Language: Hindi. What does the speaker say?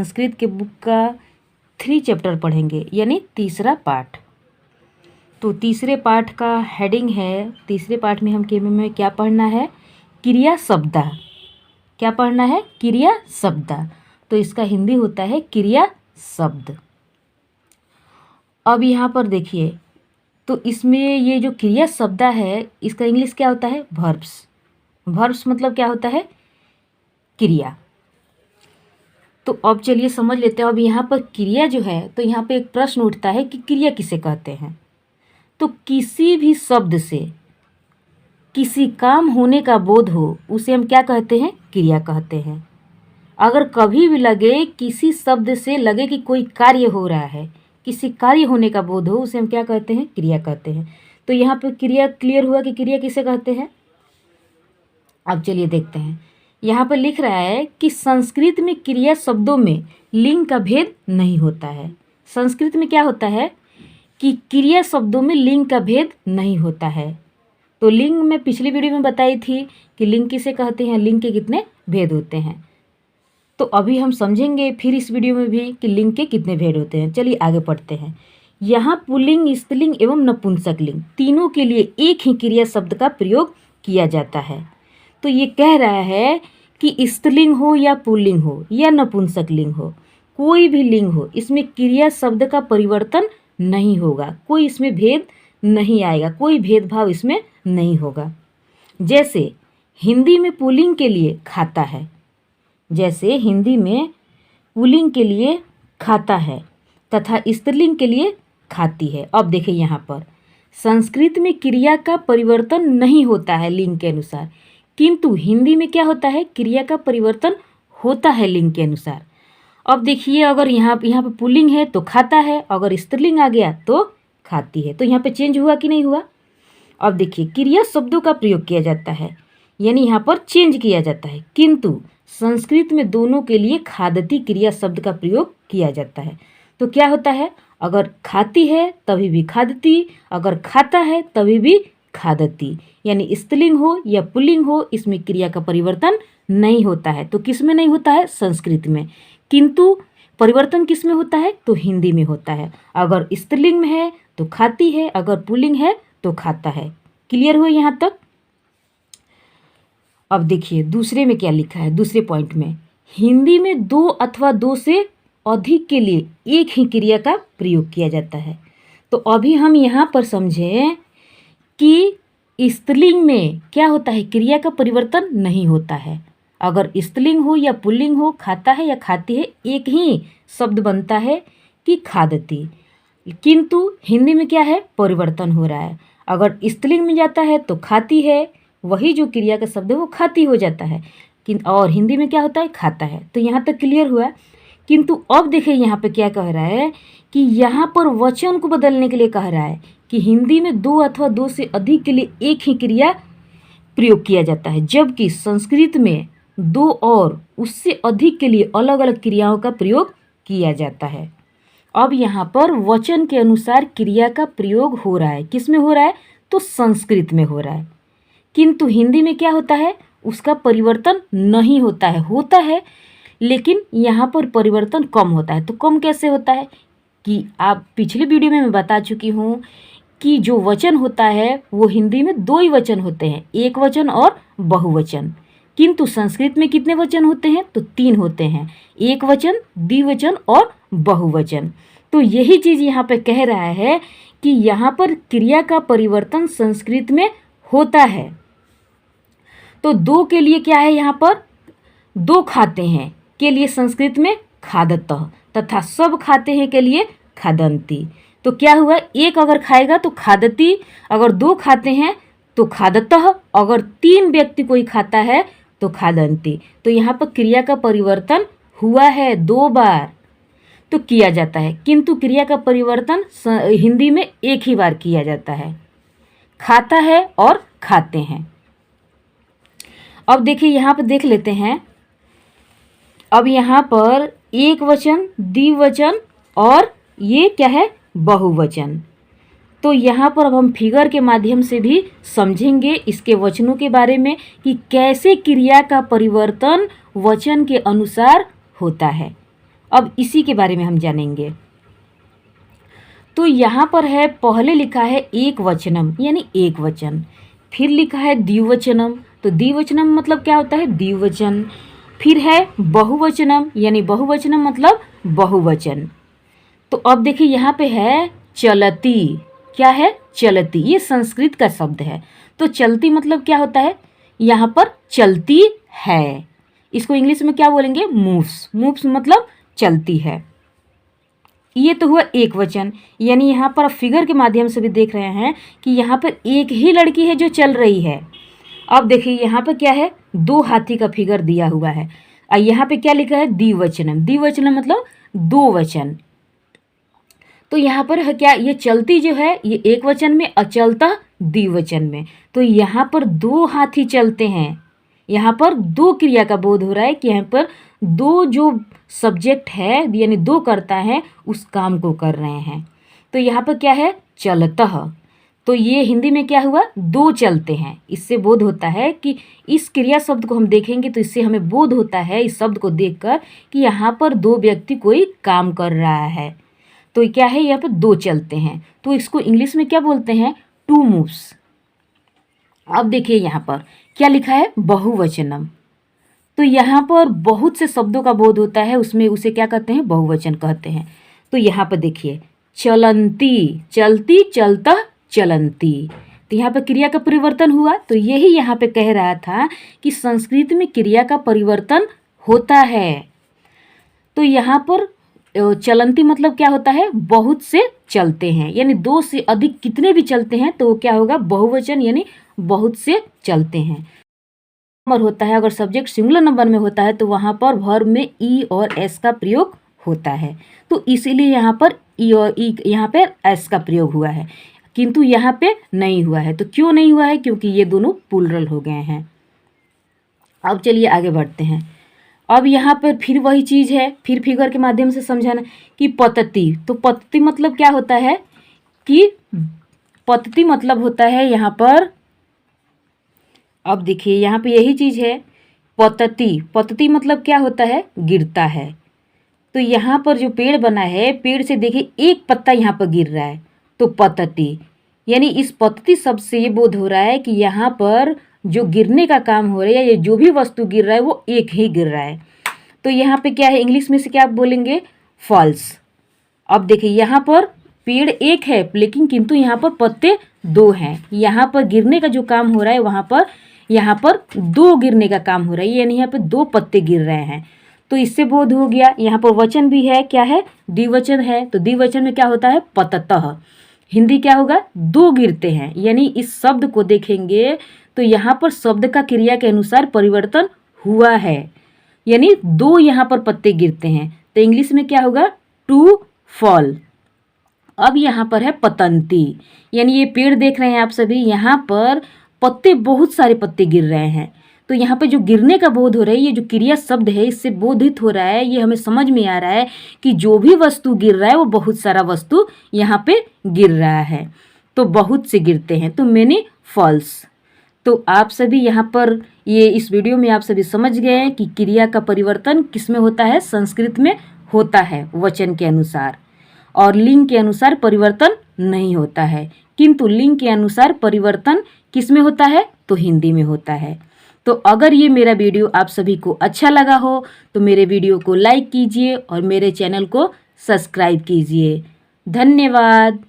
संस्कृत के बुक का 3 चैप्टर पढ़ेंगे, यानी तीसरा पाठ। तो तीसरे पाठ का हेडिंग है, तीसरे पाठ में हम केमी में क्या पढ़ना है? क्रिया शब्दा। क्या पढ़ना है? क्रिया शब्दा। तो इसका हिंदी होता है क्रिया शब्द। अब यहाँ पर देखिए, तो इसमें ये जो क्रिया शब्दा है इसका इंग्लिश क्या होता है? वर्ब्स। वर्ब्स मतलब क्या होता है? क्रिया। तो अब चलिए समझ लेते हैं। अब यहाँ पर क्रिया जो है, तो यहाँ पे एक प्रश्न उठता है कि क्रिया किसे कहते हैं? तो किसी भी शब्द से किसी काम होने का बोध हो उसे हम क्या कहते हैं? क्रिया कहते हैं। अगर कभी भी लगे, किसी शब्द से लगे कि कोई कार्य हो रहा है, किसी कार्य होने का बोध हो, उसे हम क्या कहते हैं? क्रिया कहते हैं। तो यहाँ पर क्रिया क्लियर हुआ कि क्रिया किसे कहते हैं। अब चलिए देखते हैं। यहाँ पर लिख रहा है कि संस्कृत में क्रिया शब्दों में लिंग का भेद नहीं होता है। संस्कृत में क्या होता है कि क्रिया शब्दों में लिंग का भेद नहीं होता है। तो लिंग मैं पिछली वीडियो में बताई थी कि लिंग किसे कहते हैं, लिंग के कितने भेद होते हैं। तो अभी हम समझेंगे फिर इस वीडियो में भी कि लिंग के कितने भेद होते हैं। चलिए आगे पढ़ते हैं। यहाँ पुल्लिंग, स्त्रीलिंग एवं नपुंसकलिंग तीनों के लिए एक ही क्रिया शब्द का प्रयोग किया जाता है। तो ये कह रहा है कि स्त्रीलिंग हो या पुल्लिंग हो या नपुंसकलिंग हो, कोई भी लिंग हो, इसमें क्रिया शब्द का परिवर्तन नहीं होगा, कोई इसमें भेद नहीं आएगा, कोई भेदभाव इसमें नहीं होगा। जैसे हिंदी में पुल्लिंग के लिए खाता है, जैसे हिंदी में पुल्लिंग के लिए खाता है तथा स्त्रीलिंग के लिए खाती है। अब देखिए यहाँ पर संस्कृत में क्रिया का परिवर्तन नहीं होता है लिंग के अनुसार, किंतु हिंदी में क्या होता है? क्रिया का परिवर्तन होता है लिंग के अनुसार। अब देखिए, अगर यहाँ पे पुल्लिंग है तो खाता है, अगर स्त्रीलिंग आ गया तो खाती है। तो यहाँ पे चेंज हुआ कि नहीं हुआ? अब देखिए, क्रिया शब्दों का प्रयोग किया जाता है, यानी यहाँ पर चेंज किया जाता है, किंतु संस्कृत में दोनों के लिए खादती क्रिया शब्द का प्रयोग किया जाता है। तो क्या होता है? अगर खाती है तभी भी खादती, अगर खाता है तभी भी खादती, यानी स्त्रीलिंग हो या पुल्लिंग हो, इसमें क्रिया का परिवर्तन नहीं होता है। तो किस में नहीं होता है? संस्कृत में। किंतु परिवर्तन किस में होता है? तो हिंदी में होता है। अगर स्त्रीलिंग में है तो खाती है, अगर पुल्लिंग है तो खाता है। क्लियर हुआ यहाँ तक? अब देखिए दूसरे में क्या लिखा है। दूसरे पॉइंट में हिंदी में 2 अथवा 2 से अधिक के लिए एक ही क्रिया का प्रयोग किया जाता है। तो अभी हम यहाँ पर समझें कि स्त्रीलिंग में क्या होता है? क्रिया का परिवर्तन नहीं होता है। अगर स्त्रीलिंग हो या पुल्लिंग हो, खाता है या खाती है, एक ही शब्द बनता है कि खादती। किंतु हिंदी में क्या है? परिवर्तन हो रहा है। अगर स्त्रीलिंग में जाता है तो खाती है, वही जो क्रिया का शब्द है वो खाती हो जाता है, और हिंदी में क्या होता है? खाता है। तो यहाँ तक क्लियर हुआ। किंतु अब देखिए यहाँ पे क्या कह रहा है कि यहाँ पर वचन को बदलने के लिए कह रहा है कि हिंदी में 2 अथवा 2 से अधिक के लिए एक ही क्रिया प्रयोग किया जाता है, जबकि संस्कृत में 2 और उससे अधिक के लिए अलग अलग क्रियाओं का प्रयोग किया जाता है। अब यहाँ पर वचन के अनुसार क्रिया का प्रयोग हो रहा है। किस में हो रहा है? तो संस्कृत में हो रहा है। किंतु हिंदी में क्या होता है? उसका परिवर्तन नहीं होता है, होता है लेकिन यहाँ पर परिवर्तन कम होता है। तो कम कैसे होता है? कि आप पिछले वीडियो में मैं बता चुकी हूँ कि जो वचन होता है वो हिंदी में 2 ही वचन होते हैं, एक वचन और बहुवचन। किंतु संस्कृत में कितने वचन होते हैं? तो 3 होते हैं, एक वचन, द्विवचन और बहुवचन। तो यही चीज़ यहाँ पे कह रहा है कि यहाँ पर क्रिया का परिवर्तन संस्कृत में होता है। तो 2 के लिए क्या है? यहाँ पर 2 खाते हैं के लिए संस्कृत में खादतः, तथा सब खाते हैं के लिए खादन्ति। तो क्या हुआ? एक अगर खाएगा तो खादती, अगर 2 खाते हैं तो खादतः, अगर 3 व्यक्ति कोई खाता है तो खादन्ति। तो यहाँ पर क्रिया का परिवर्तन हुआ है 2 बार तो किया जाता है, किंतु क्रिया का परिवर्तन हिंदी में एक ही बार किया जाता है, खाता है और खाते हैं। अब देखिए यहाँ पर देख लेते हैं। अब यहाँ पर एक वचन, द्विवचन और ये क्या है? बहुवचन। तो यहाँ पर अब हम फिगर के माध्यम से भी समझेंगे इसके वचनों के बारे में कि कैसे क्रिया का परिवर्तन वचन के अनुसार होता है। अब इसी के बारे में हम जानेंगे। तो यहाँ पर है, पहले लिखा है एक वचनम यानी एक वचन, फिर लिखा है द्विवचनम, तो द्विवचनम मतलब क्या होता है, द्विवचन। फिर है बहुवचनम यानी बहुवचनम मतलब बहुवचन। तो अब देखिए यहाँ पे है चलती, क्या है, चलती, ये संस्कृत का शब्द है। तो चलती मतलब क्या होता है, यहाँ पर चलती है, इसको इंग्लिश में क्या बोलेंगे, मूव्स, मूव्स मतलब चलती है। ये तो हुआ एक वचन, यानी यहाँ पर फिगर के माध्यम से भी देख रहे हैं कि यहाँ पर एक ही लड़की है जो चल रही है। अब देखिए यहाँ पर क्या है, दो हाथी का फिगर दिया हुआ है, और यहाँ पे क्या लिखा है, द्विवचनम, द्विवचनम मतलब दो वचन। तो यहाँ पर है क्या, ये चलती जो है ये एक वचन में, अचलता द्विवचन में। तो यहाँ पर दो हाथी चलते हैं, यहाँ पर दो क्रिया का बोध हो रहा है कि यहाँ पर दो जो सब्जेक्ट है यानी दो करता है उस काम को कर रहे हैं। तो यहाँ पर क्या है, चलतः, तो ये हिंदी में क्या हुआ, दो चलते हैं। इससे बोध होता है कि इस क्रिया शब्द को हम देखेंगे तो इससे हमें बोध होता है इस शब्द को देखकर कि यहाँ पर दो व्यक्ति कोई काम कर रहा है। तो क्या है, यहाँ पर दो चलते हैं, तो इसको इंग्लिश में क्या बोलते हैं, टू मूव्स। अब देखिए यहाँ पर क्या लिखा है, बहुवचनम, तो यहाँ पर बहुत से शब्दों का बोध होता है, उसमें उसे क्या कहते हैं, बहुवचन कहते हैं। तो यहाँ पर देखिए चलंती, चलती, चलता, चलंती, तो यहाँ पर क्रिया का परिवर्तन हुआ। तो यही यहाँ पे कह रहा था कि संस्कृत में क्रिया का परिवर्तन होता है। तो यहाँ पर चलंती मतलब क्या होता है, बहुत से चलते हैं, यानी दो से अधिक कितने भी चलते हैं तो वो क्या होगा, बहुवचन यानी बहुत से चलते हैं। नंबर होता है, अगर सब्जेक्ट सिंगुलर नंबर में होता है तो वहाँ पर वर्ब में ई और एस का प्रयोग होता है। तो इसीलिए यहाँ पर ई और ई, यहाँ पे एस का प्रयोग हुआ है, किंतु यहाँ पे नहीं हुआ है। तो क्यों नहीं हुआ है, क्योंकि ये दोनों प्लूरल हो गए हैं। अब चलिए आगे बढ़ते हैं। अब यहाँ पर फिर वही चीज़ है, फिर फिगर के माध्यम से समझाना कि पतती, तो पतती मतलब क्या होता है कि पतती मतलब होता है यहाँ पर, अब देखिए यहाँ पे यही चीज़ है, पतती, पतती मतलब क्या होता है, गिरता है। तो यहाँ पर जो पेड़ बना है, पेड़ से देखिए एक पत्ता यहाँ पर गिर रहा है, तो पतती, यानी इस पतती शब्द से ये बोध हो रहा है कि यहाँ पर जो गिरने का काम हो रहा है या जो भी वस्तु गिर रहा है वो एक ही गिर रहा है। तो यहाँ पे क्या है, इंग्लिश में से क्या आप बोलेंगे, फॉल्स। अब देखिए यहाँ पर पेड़ एक है लेकिन किंतु यहाँ पर पत्ते दो हैं, यहाँ पर गिरने का जो काम हो रहा है वहाँ पर यहाँ पर दो गिरने का काम हो रहा है, यानी यहाँ पर दो पत्ते गिर रहे हैं। तो इससे बोध हो गया। यहाँ पर वचन भी है, क्या है, द्विवचन है। तो द्विवचन में क्या होता है, पततः, हिंदी क्या होगा, दो गिरते हैं। यानी इस शब्द को देखेंगे तो यहाँ पर शब्द का क्रिया के अनुसार परिवर्तन हुआ है, यानी दो यहाँ पर पत्ते गिरते हैं। तो इंग्लिश में क्या होगा, टू फॉल। अब यहाँ पर है पतंती, यानी ये पेड़ देख रहे हैं आप सभी, यहाँ पर पत्ते, बहुत सारे पत्ते गिर रहे हैं। तो यहाँ पे जो गिरने का बोध हो रहा है, ये जो क्रिया शब्द है इससे बोधित हो रहा है, ये हमें समझ में आ रहा है कि जो भी वस्तु गिर रहा है वो बहुत सारा वस्तु यहाँ पे गिर रहा है, तो बहुत से गिरते हैं, तो मेनी फॉल्स। तो आप सभी यहाँ पर ये इस वीडियो में आप सभी समझ गए हैं कि क्रिया का परिवर्तन किस में होता है, संस्कृत में होता है वचन के अनुसार, और लिंग के अनुसार परिवर्तन नहीं होता है। किंतु लिंग के अनुसार परिवर्तन किस में होता है, तो हिंदी में होता है। तो अगर ये मेरा वीडियो आप सभी को अच्छा लगा हो तो मेरे वीडियो को लाइक कीजिए और मेरे चैनल को सब्सक्राइब कीजिए। धन्यवाद।